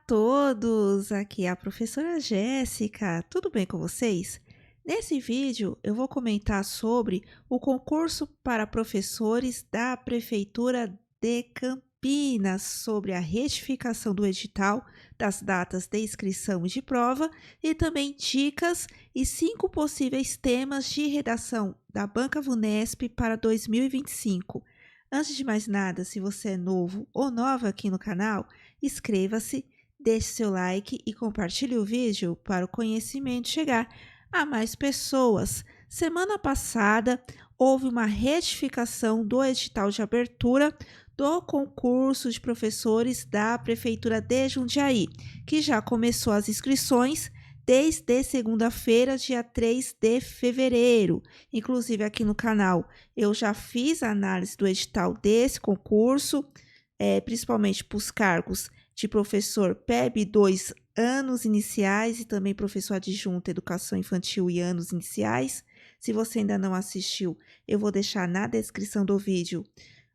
todos! Aqui é a professora Jéssica. Tudo bem com vocês? Nesse vídeo eu vou comentar sobre o concurso para professores da Prefeitura de Campinas, sobre a retificação do edital, das datas de inscrição e de prova e também dicas e 5 possíveis temas de redação da Banca VUNESP para 2025. Antes de mais nada, se você é novo ou nova aqui no canal, inscreva-se, deixe seu like e compartilhe o vídeo para o conhecimento chegar a mais pessoas. Semana passada, houve uma retificação do edital de abertura do concurso de professores da Prefeitura de Jundiaí, que já começou as inscrições desde segunda-feira, dia 3 de fevereiro. Inclusive aqui no canal eu já fiz a análise do edital desse concurso, principalmente para os cargos de professor PEB 2 anos iniciais e também professor adjunto Educação Infantil e anos iniciais. Se você ainda não assistiu, eu vou deixar na descrição do vídeo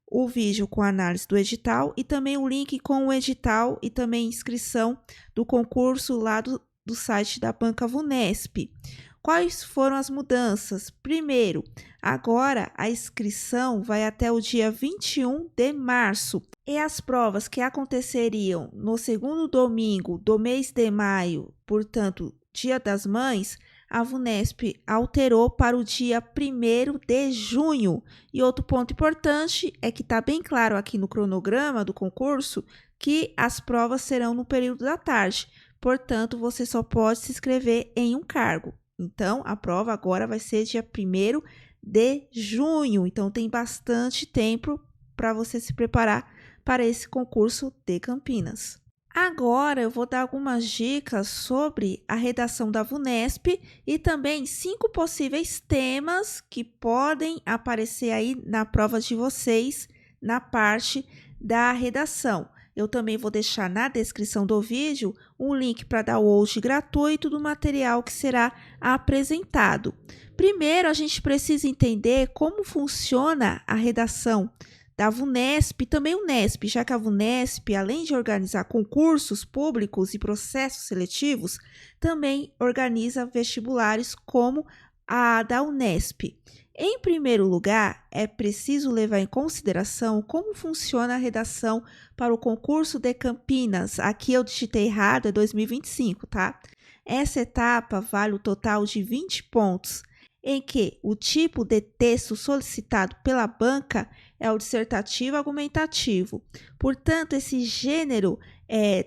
o vídeo com a análise do edital e também o link com o edital e também inscrição do concurso lá do site da Banca VUNESP. Quais foram as mudanças? Primeiro, agora a inscrição vai até o dia 21 de março e as provas que aconteceriam no segundo domingo do mês de maio, portanto, Dia das Mães, a VUNESP alterou para o dia 1º de junho. E outro ponto importante é que está bem claro aqui no cronograma do concurso que as provas serão no período da tarde. Portanto, você só pode se inscrever em um cargo. Então, a prova agora vai ser dia 1º de junho. Então, tem bastante tempo para você se preparar para esse concurso de Campinas. Agora, eu vou dar algumas dicas sobre a redação da VUNESP e também 5 possíveis temas que podem aparecer aí na prova de vocês, na parte da redação. Eu também vou deixar na descrição do vídeo um link para download gratuito do material que será apresentado. Primeiro, a gente precisa entender como funciona a redação da VUNESP e também o NESP, já que a VUNESP, além de organizar concursos públicos e processos seletivos, também organiza vestibulares como a da UNESP. Em primeiro lugar, é preciso levar em consideração como funciona a redação para o concurso de Campinas. Aqui eu digitei errado, é 2025, tá? Essa etapa vale o total de 20 pontos, em que o tipo de texto solicitado pela banca é o dissertativo argumentativo. Portanto, esse gênero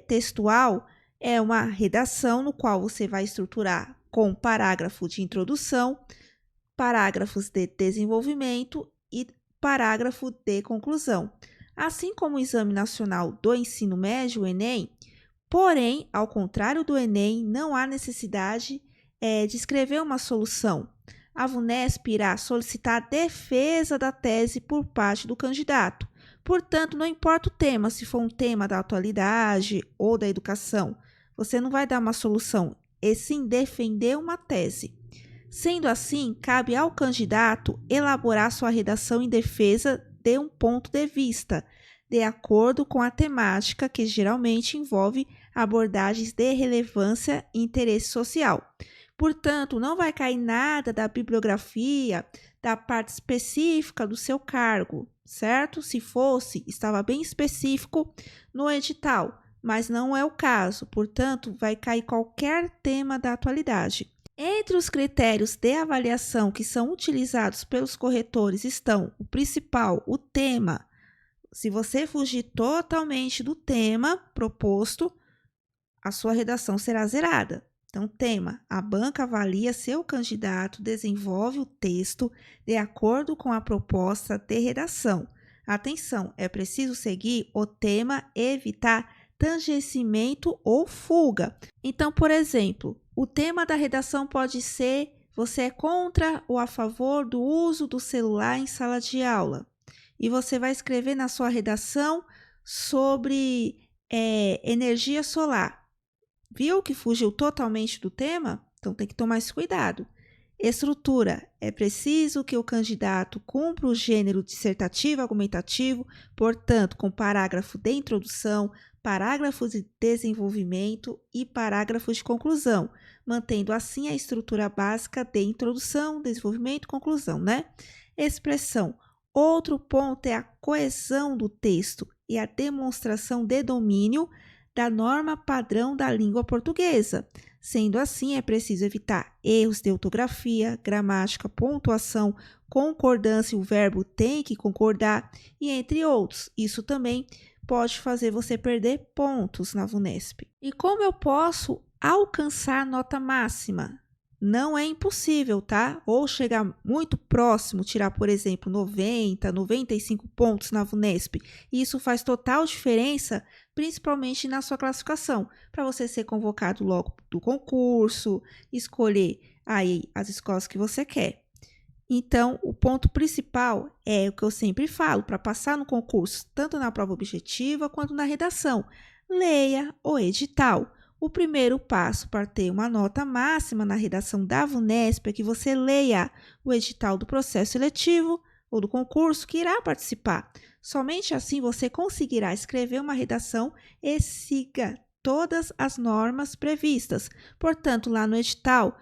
textual é uma redação no qual você vai estruturar com parágrafo de introdução, parágrafos de desenvolvimento e parágrafo de conclusão. Assim como o Exame Nacional do Ensino Médio, o Enem, porém, ao contrário do Enem, não há necessidade de escrever uma solução. A VUNESP irá solicitar a defesa da tese por parte do candidato. Portanto, não importa o tema, se for um tema da atualidade ou da educação, você não vai dar uma solução, e sim defender uma tese. Sendo assim, cabe ao candidato elaborar sua redação em defesa de um ponto de vista, de acordo com a temática que geralmente envolve abordagens de relevância e interesse social. Portanto, não vai cair nada da bibliografia, da parte específica do seu cargo, certo? Se fosse, estava bem específico no edital, mas não é o caso. Portanto, vai cair qualquer tema da atualidade. Entre os critérios de avaliação que são utilizados pelos corretores estão o principal, o tema. Se você fugir totalmente do tema proposto, a sua redação será zerada. Então, tema: a banca avalia se o candidato desenvolve o texto de acordo com a proposta de redação. Atenção, é preciso seguir o tema e evitar tangenciamento ou fuga. Então, por exemplo, o tema da redação pode ser: você é contra ou a favor do uso do celular em sala de aula? E você vai escrever na sua redação sobre energia solar. Viu que fugiu totalmente do tema? Então tem que tomar esse cuidado. Estrutura: é preciso que o candidato cumpra o gênero dissertativo argumentativo, portanto, com parágrafo de introdução, parágrafo de desenvolvimento e parágrafo de conclusão, mantendo assim a estrutura básica de introdução, desenvolvimento e conclusão, né? Expressão. Outro ponto é a coesão do texto e a demonstração de domínio da norma padrão da língua portuguesa. Sendo assim, é preciso evitar erros de ortografia, gramática, pontuação, concordância, o verbo tem que concordar e entre outros. Isso também pode fazer você perder pontos na VUNESP. E como eu posso alcançar a nota máxima? Não é impossível, tá? Ou chegar muito próximo, tirar, por exemplo, 90, 95 pontos na VUNESP. Isso faz total diferença, principalmente na sua classificação, para você ser convocado logo do concurso, escolher aí as escolas que você quer. Então, o ponto principal é o que eu sempre falo, para passar no concurso, tanto na prova objetiva quanto na redação. Leia o edital. O primeiro passo para ter uma nota máxima na redação da VUNESP é que você leia o edital do processo seletivo ou do concurso que irá participar. Somente assim você conseguirá escrever uma redação e siga todas as normas previstas. Portanto, lá no edital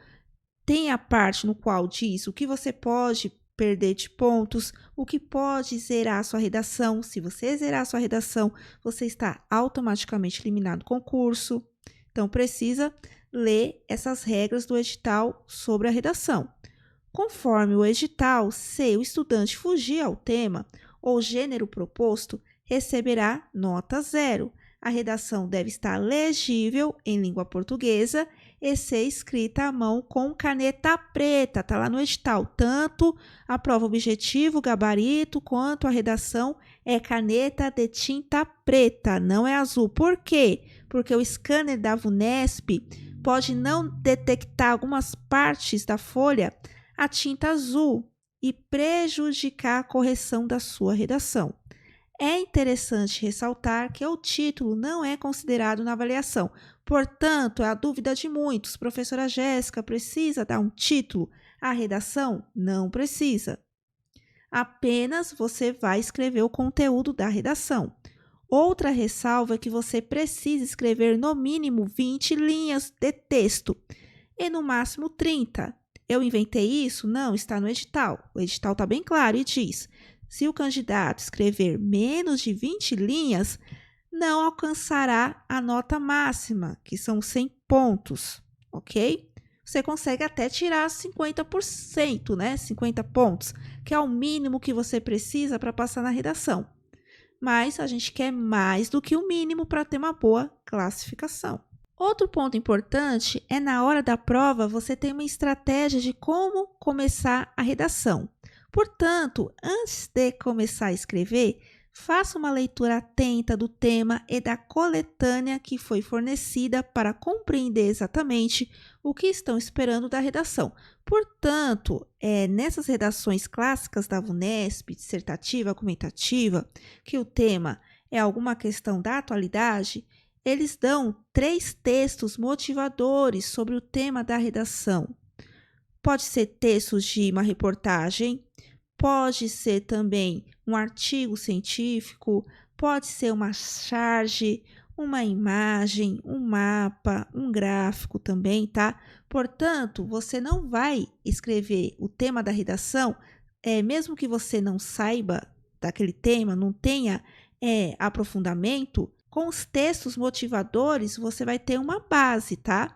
tem a parte no qual diz o que você pode perder de pontos, o que pode zerar a sua redação. Se você zerar a sua redação, você está automaticamente eliminado do concurso. Então, precisa ler essas regras do edital sobre a redação. Conforme o edital, se o estudante fugir ao tema ou gênero proposto, receberá nota 0. A redação deve estar legível em língua portuguesa e ser escrita à mão com caneta preta. Está lá no edital. Tanto a prova objetivo, gabarito, quanto a redação é caneta de tinta preta, não é azul. Por quê? Porque o scanner da VUNESP pode não detectar algumas partes da folha a tinta azul e prejudicar a correção da sua redação. É interessante ressaltar que o título não é considerado na avaliação. Portanto, é a dúvida de muitos. Professora Jéssica, precisa dar um título? A redação não precisa. Apenas você vai escrever o conteúdo da redação. Outra ressalva é que você precisa escrever no mínimo 20 linhas de texto e no máximo 30. Eu inventei isso? Não, está no edital. O edital está bem claro e diz: se o candidato escrever menos de 20 linhas, não alcançará a nota máxima, que são 100 pontos, ok? Você consegue até tirar 50%, né? 50 pontos, que é o mínimo que você precisa para passar na redação. Mas a gente quer mais do que o mínimo para ter uma boa classificação. Outro ponto importante é na hora da prova você ter uma estratégia de como começar a redação. Portanto, antes de começar a escrever, faça uma leitura atenta do tema e da coletânea que foi fornecida para compreender exatamente o que estão esperando da redação. Portanto, nessas redações clássicas da VUNESP, dissertativa, argumentativa, que o tema é alguma questão da atualidade, eles dão 3 textos motivadores sobre o tema da redação. Pode ser textos de uma reportagem, pode ser também um artigo científico, pode ser uma charge, uma imagem, um mapa, um gráfico também, tá? Portanto, você não vai escrever o tema da redação, mesmo que você não saiba daquele tema, não tenha aprofundamento, com os textos motivadores você vai ter uma base, tá?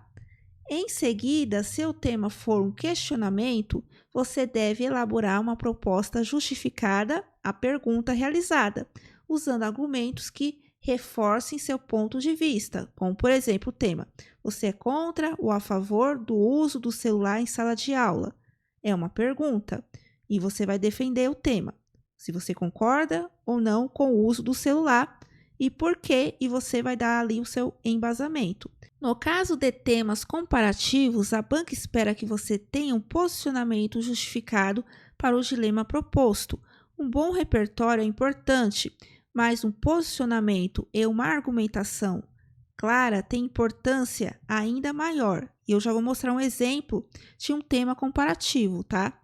Em seguida, se o tema for um questionamento, você deve elaborar uma proposta justificada à pergunta realizada, usando argumentos que reforcem seu ponto de vista, como, por exemplo, o tema: você é contra ou a favor do uso do celular em sala de aula? É uma pergunta, e você vai defender o tema, se você concorda ou não com o uso do celular e por quê, e você vai dar ali o seu embasamento. No caso de temas comparativos, a banca espera que você tenha um posicionamento justificado para o dilema proposto. Um bom repertório é importante, mas um posicionamento e uma argumentação clara tem importância ainda maior. E eu já vou mostrar um exemplo de um tema comparativo, tá?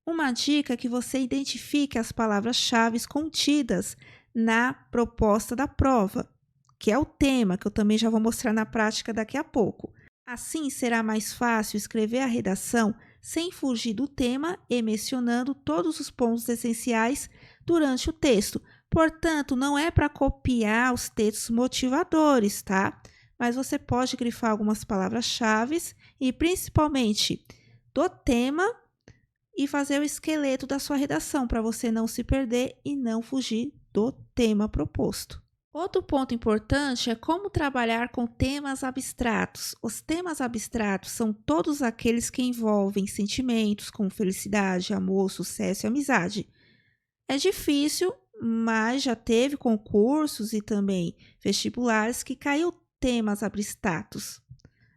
Uma dica é que você identifique as palavras-chave contidas na proposta da prova. que é o tema, que eu também já vou mostrar na prática daqui a pouco. Assim, será mais fácil escrever a redação sem fugir do tema e mencionando todos os pontos essenciais durante o texto. Portanto, não é para copiar os textos motivadores, tá? Mas você pode grifar algumas palavras-chave e, principalmente, do tema e fazer o esqueleto da sua redação para você não se perder e não fugir do tema proposto. Outro ponto importante é como trabalhar com temas abstratos. Os temas abstratos são todos aqueles que envolvem sentimentos como felicidade, amor, sucesso e amizade. É difícil, mas já teve concursos e também vestibulares que caiu temas abstratos,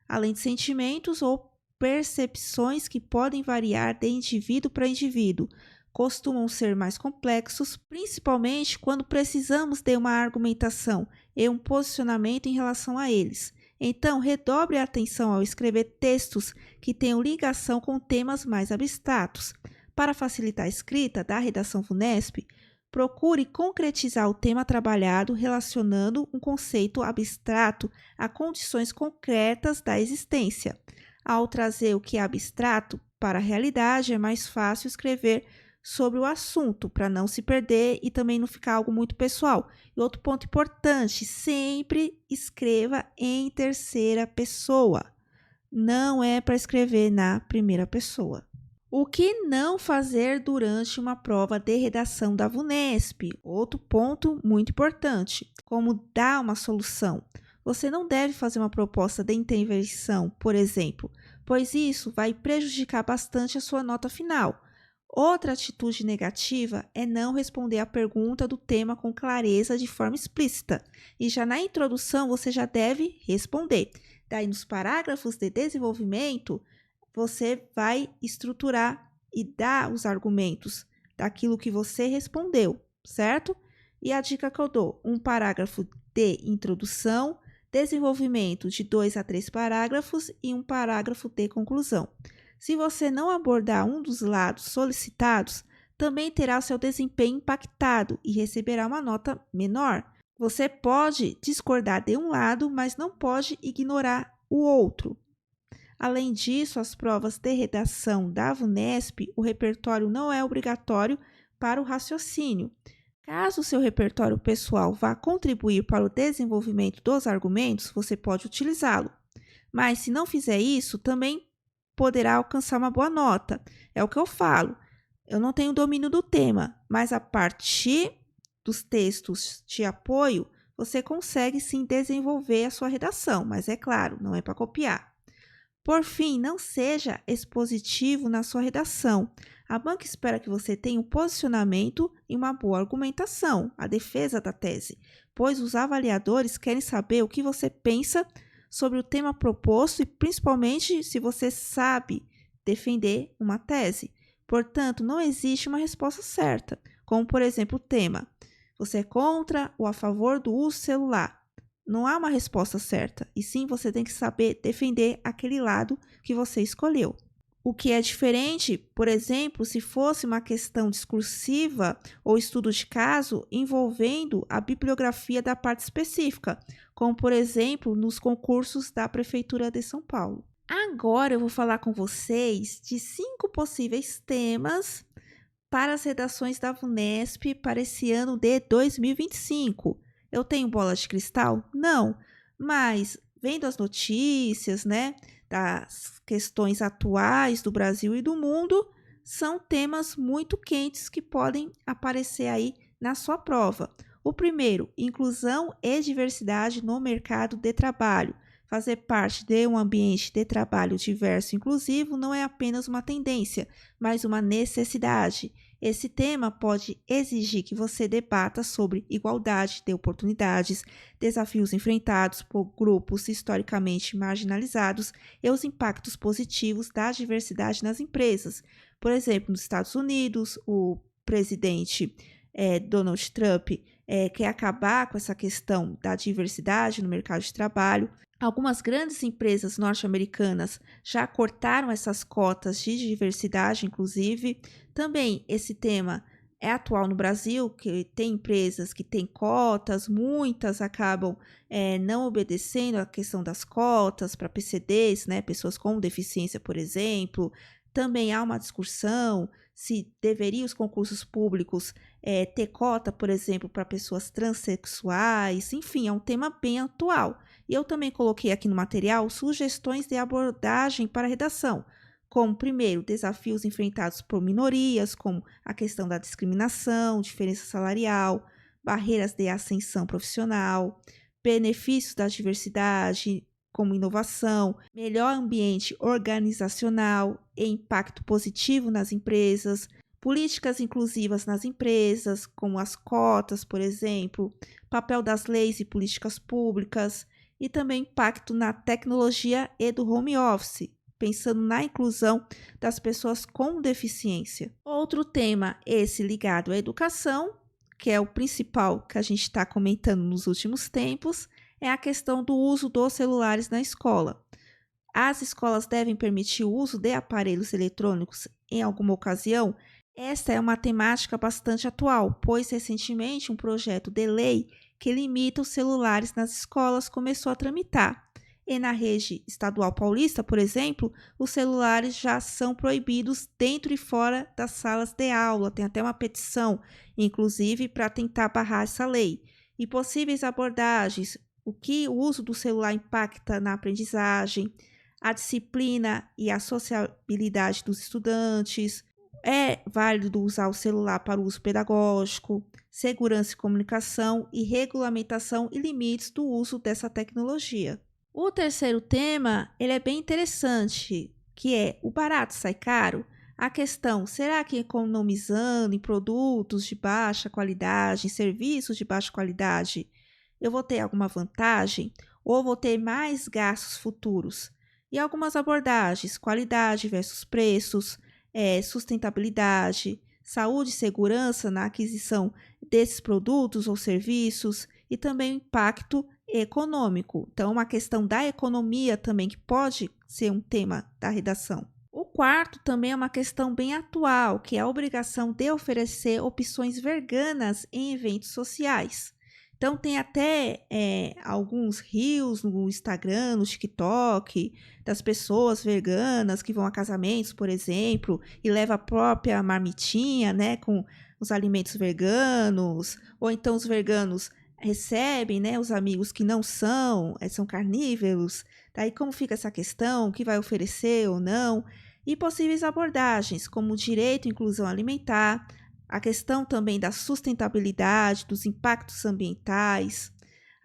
além de sentimentos ou percepções que podem variar de indivíduo para indivíduo. Costumam ser mais complexos, principalmente quando precisamos de uma argumentação e um posicionamento em relação a eles. Então, redobre a atenção ao escrever textos que tenham ligação com temas mais abstratos. Para facilitar a escrita da redação VUNESP, procure concretizar o tema trabalhado relacionando um conceito abstrato a condições concretas da existência. Ao trazer o que é abstrato para a realidade, é mais fácil escrever sobre o assunto, para não se perder e também não ficar algo muito pessoal. E outro ponto importante, sempre escreva em terceira pessoa. Não é para escrever na primeira pessoa. O que não fazer durante uma prova de redação da VUNESP? Outro ponto muito importante, como dar uma solução. Você não deve fazer uma proposta de intervenção, por exemplo, pois isso vai prejudicar bastante a sua nota final. Outra atitude negativa é não responder à pergunta do tema com clareza de forma explícita. E já na introdução você já deve responder. Daí nos parágrafos de desenvolvimento, você vai estruturar e dar os argumentos daquilo que você respondeu, certo? E a dica que eu dou, um parágrafo de introdução, desenvolvimento de 2 a 3 parágrafos e um parágrafo de conclusão. Se você não abordar um dos lados solicitados, também terá seu desempenho impactado e receberá uma nota menor. Você pode discordar de um lado, mas não pode ignorar o outro. Além disso, as provas de redação da VUNESP, o repertório não é obrigatório para o raciocínio. Caso o seu repertório pessoal vá contribuir para o desenvolvimento dos argumentos, você pode utilizá-lo. Mas se não fizer isso, também poderá alcançar uma boa nota. É o que eu falo. Eu não tenho domínio do tema, mas a partir dos textos de apoio, você consegue sim desenvolver a sua redação, mas é claro, não é para copiar. Por fim, não seja expositivo na sua redação. A banca espera que você tenha um posicionamento e uma boa argumentação, a defesa da tese, pois os avaliadores querem saber o que você pensa sobre o tema proposto e principalmente se você sabe defender uma tese. Portanto, não existe uma resposta certa, como por exemplo o tema: você é contra ou a favor do uso celular? Não há uma resposta certa, e sim você tem que saber defender aquele lado que você escolheu. O que é diferente, por exemplo, se fosse uma questão discursiva ou estudo de caso envolvendo a bibliografia da parte específica, como por exemplo nos concursos da Prefeitura de São Paulo. Agora eu vou falar com vocês de 5 possíveis temas para as redações da VUNESP para esse ano de 2025. Eu tenho bola de cristal? Não, mas vendo as notícias, das questões atuais do Brasil e do mundo, são temas muito quentes que podem aparecer aí na sua prova. O primeiro, inclusão e diversidade no mercado de trabalho. Fazer parte de um ambiente de trabalho diverso e inclusivo não é apenas uma tendência, mas uma necessidade. Esse tema pode exigir que você debata sobre igualdade de oportunidades, desafios enfrentados por grupos historicamente marginalizados e os impactos positivos da diversidade nas empresas. Por exemplo, nos Estados Unidos, o presidente Donald Trump quer acabar com essa questão da diversidade no mercado de trabalho. Algumas grandes empresas norte-americanas já cortaram essas cotas de diversidade, inclusive. Também esse tema é atual no Brasil, que tem empresas que têm cotas, muitas acabam não obedecendo à questão das cotas para PCDs, né, pessoas com deficiência, por exemplo. Também há uma discussão se deveriam os concursos públicos ter cota, por exemplo, para pessoas transexuais. Enfim, é um tema bem atual. E eu também coloquei aqui no material sugestões de abordagem para a redação, como, primeiro, desafios enfrentados por minorias, como a questão da discriminação, diferença salarial, barreiras de ascensão profissional, benefícios da diversidade, como inovação, melhor ambiente organizacional e impacto positivo nas empresas, políticas inclusivas nas empresas, como as cotas, por exemplo, papel das leis e políticas públicas, e também impacto na tecnologia e do home office, pensando na inclusão das pessoas com deficiência. Outro tema, esse ligado à educação, que é o principal que a gente está comentando nos últimos tempos, é a questão do uso dos celulares na escola. As escolas devem permitir o uso de aparelhos eletrônicos em alguma ocasião? Esta é uma temática bastante atual, pois recentemente um projeto de lei que limita os celulares nas escolas começou a tramitar. E na rede estadual paulista, por exemplo, os celulares já são proibidos dentro e fora das salas de aula. Tem até uma petição, inclusive, para tentar barrar essa lei. E possíveis abordagens, o que o uso do celular impacta na aprendizagem, a disciplina e a sociabilidade dos estudantes. É válido usar o celular para o uso pedagógico, segurança e comunicação e regulamentação e limites do uso dessa tecnologia. O terceiro tema, ele é bem interessante, que é o barato sai caro? A questão, será que economizando em produtos de baixa qualidade, em serviços de baixa qualidade, eu vou ter alguma vantagem ou vou ter mais gastos futuros? E algumas abordagens, qualidade versus preços, sustentabilidade, saúde e segurança na aquisição desses produtos ou serviços e também o impacto econômico. Então, uma questão da economia também que pode ser um tema da redação. O quarto também é uma questão bem atual, que é a obrigação de oferecer opções veganas em eventos sociais. Então, tem até alguns reels no Instagram, no TikTok, das pessoas veganas que vão a casamentos, por exemplo, e levam a própria marmitinha, né, com os alimentos veganos, ou então os veganos recebem, né, os amigos que não são carnívoros. Daí como fica essa questão, o que vai oferecer ou não, e possíveis abordagens, como o direito à inclusão alimentar, a questão também da sustentabilidade, dos impactos ambientais,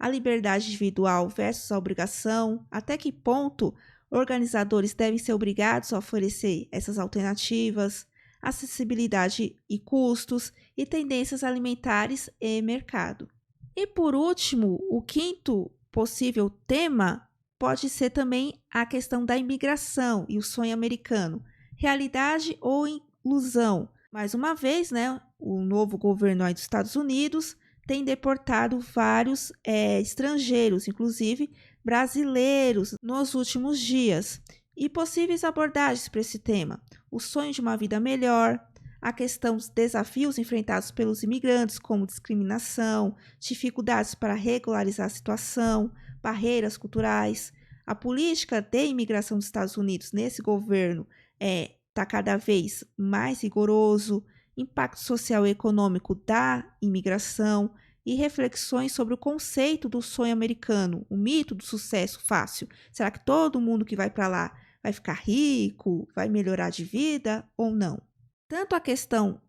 a liberdade individual versus a obrigação, até que ponto organizadores devem ser obrigados a oferecer essas alternativas, acessibilidade e custos, e tendências alimentares e mercado. E por último, o quinto possível tema pode ser também a questão da imigração e o sonho americano, realidade ou ilusão. Mais uma vez, né, o novo governo aí dos Estados Unidos tem deportado vários estrangeiros, inclusive brasileiros, nos últimos dias. E possíveis abordagens para esse tema: o sonho de uma vida melhor, a questão dos desafios enfrentados pelos imigrantes, como discriminação, dificuldades para regularizar a situação, barreiras culturais. A política de imigração dos Estados Unidos nesse governo está cada vez mais rigoroso, impacto social e econômico da imigração e reflexões sobre o conceito do sonho americano, o mito do sucesso fácil. Será que todo mundo que vai para lá vai ficar rico, vai melhorar de vida ou não? Tanto a questão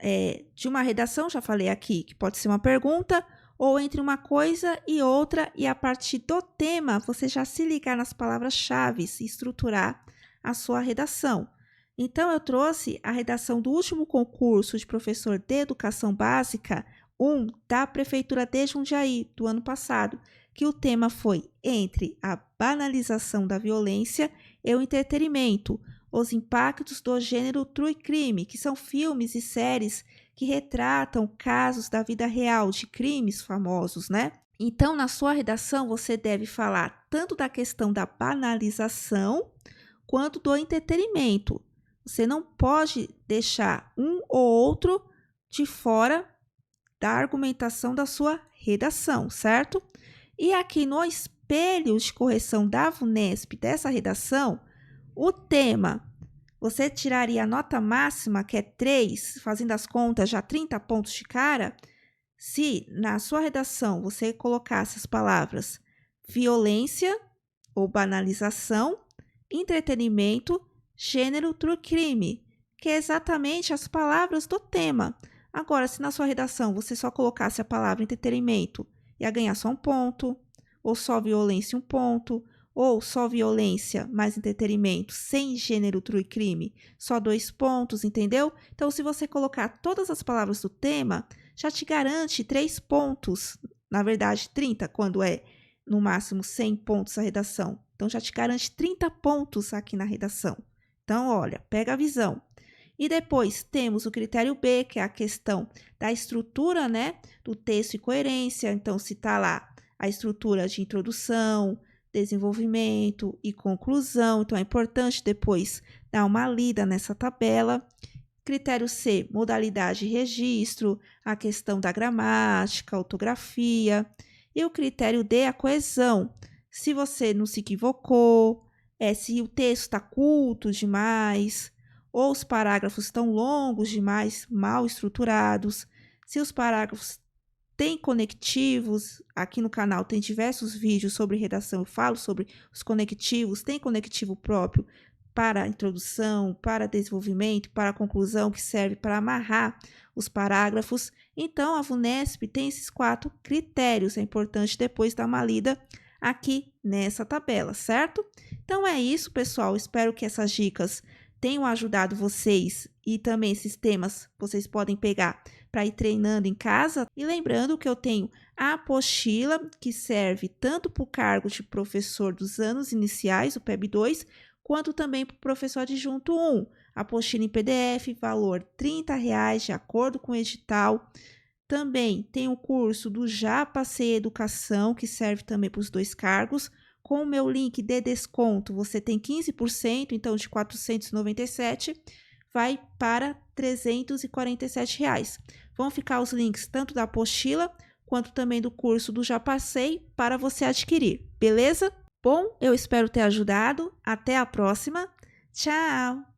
de uma redação, já falei aqui, que pode ser uma pergunta, ou entre uma coisa e outra, e a partir do tema você já se ligar nas palavras-chave e estruturar a sua redação. Então, eu trouxe a redação do último concurso de professor de educação básica 1 da Prefeitura de Jundiaí, do ano passado, que o tema foi entre a banalização da violência e o entretenimento, os impactos do gênero true crime, que são filmes e séries que retratam casos da vida real de crimes famosos, né? Então, na sua redação, você deve falar tanto da questão da banalização quanto do entretenimento. Você não pode deixar um ou outro de fora da argumentação da sua redação, certo? E aqui no espelho de correção da VUNESP dessa redação, o tema, você tiraria a nota máxima, que é 3, fazendo as contas já 30 pontos de cara, se na sua redação você colocasse as palavras violência ou banalização, entretenimento, gênero, true crime, que é exatamente as palavras do tema. Agora, se na sua redação você só colocasse a palavra entretenimento, ia ganhar só um ponto, ou só violência um ponto, ou só violência mais entretenimento sem gênero, true crime, só 2 pontos, entendeu? Então, se você colocar todas as palavras do tema, já te garante 3 pontos, na verdade 30, quando é no máximo 100 pontos a redação. Então, já te garante 30 pontos aqui na redação. Então, olha, pega a visão. E depois temos o critério B, que é a questão da estrutura, né, do texto e coerência. Então, se está lá a estrutura de introdução, desenvolvimento e conclusão. Então, é importante depois dar uma lida nessa tabela. Critério C, modalidade e registro, a questão da gramática, ortografia. E o critério D, a coesão. Se você não se equivocou, se o texto está curto demais, ou os parágrafos estão longos demais, mal estruturados, se os parágrafos têm conectivos, aqui no canal tem diversos vídeos sobre redação, eu falo sobre os conectivos, tem conectivo próprio para a introdução, para desenvolvimento, para a conclusão, que serve para amarrar os parágrafos. Então, a VUNESP tem esses 4 critérios, é importante depois dar uma lida aqui nessa tabela, certo? Então, é isso, pessoal, espero que essas dicas tenham ajudado vocês e também esses temas vocês podem pegar para ir treinando em casa. E lembrando que eu tenho a apostila, que serve tanto para o cargo de professor dos anos iniciais, o PEB2, quanto também para o professor adjunto 1. Apostila em PDF, valor R$ 30, de acordo com o edital. Também tem o curso do Já Passei Educação, que serve também para os 2 cargos. Com o meu link de desconto, você tem 15%, então de R$ 497 vai para R$ 347. Vão ficar os links tanto da apostila quanto também do curso do Já Passei para você adquirir, beleza? Bom, eu espero ter ajudado. Até a próxima. Tchau!